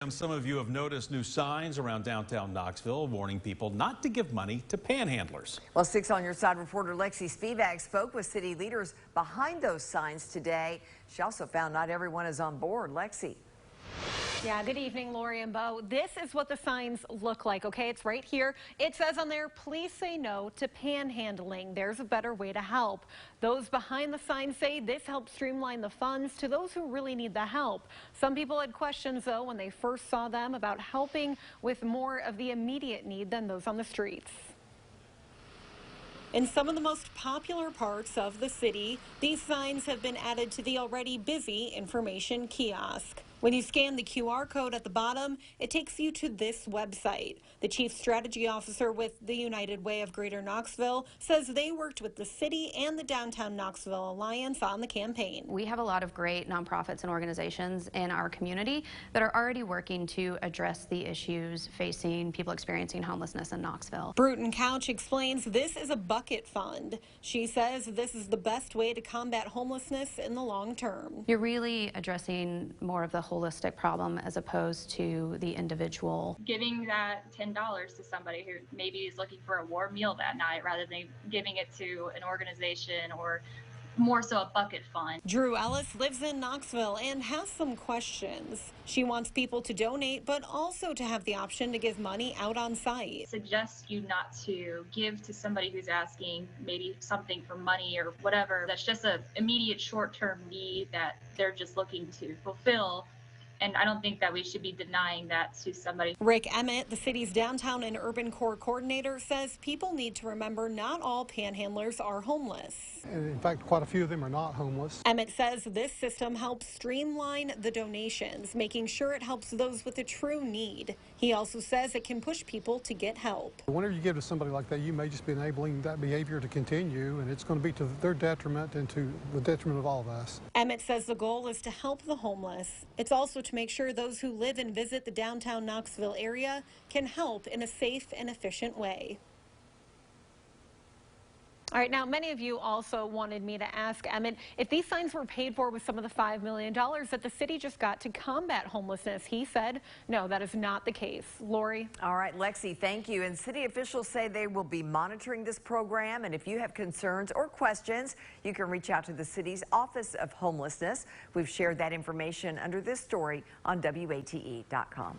Some of you have noticed new signs around downtown Knoxville warning people not to give money to panhandlers. Well, 6 on Your Side reporter Lexi Spivak spoke with city leaders behind those signs today. She also found not everyone is on board. Lexi. Yeah, good evening, Lori and Bo. This is what the signs look like, okay? It's right here. It says on there, please say no to panhandling. There's a better way to help. Those behind the signs say this helps streamline the funds to those who really need the help. Some people had questions, though, when they first saw them about helping with more of the immediate need than those on the streets. In some of the most popular parts of the city, these signs have been added to the already busy information kiosk. When you scan the QR code at the bottom, it takes you to this website. The chief strategy officer with the United Way of Greater Knoxville says they worked with the city and the Downtown Knoxville Alliance on the campaign. We have a lot of great nonprofits and organizations in our community that are already working to address the issues facing people experiencing homelessness in Knoxville. Bruton Couch explains this is a bucket fund. She says this is the best way to combat homelessness in the long term. You're really addressing more of the holistic problem as opposed to the individual. Giving that $10 to somebody who maybe is looking for a warm meal that night rather than giving it to an organization or more so a bucket fund. Drew Ellis lives in Knoxville and has some questions. She wants people to donate, but also to have the option to give money out on site. Suggest you not to give to somebody who's asking maybe something for money or whatever. That's just an immediate short-term need that they're just looking to fulfill. And I don't think that we should be denying that to somebody. Rick Emmett, the city's downtown and urban core coordinator, says people need to remember not all panhandlers are homeless. And in fact, quite a few of them are not homeless. Emmett says this system helps streamline the donations, making sure it helps those with a true need. He also says it can push people to get help. Whenever you give to somebody like that, you may just be enabling that behavior to continue, and it's going to be to their detriment and to the detriment of all of us. Emmett says the goal is to help the homeless. It's also to make sure those who live and visit the downtown Knoxville area can help in a safe and efficient way. All right, now many of you also wanted me to ask Emmett if these signs were paid for with some of the $5 million that the city just got to combat homelessness. He said, no, that is not the case. Lori? All right, Lexi, thank you. And city officials say they will be monitoring this program. And if you have concerns or questions, you can reach out to the city's Office of Homelessness. We've shared that information under this story on WATE.com.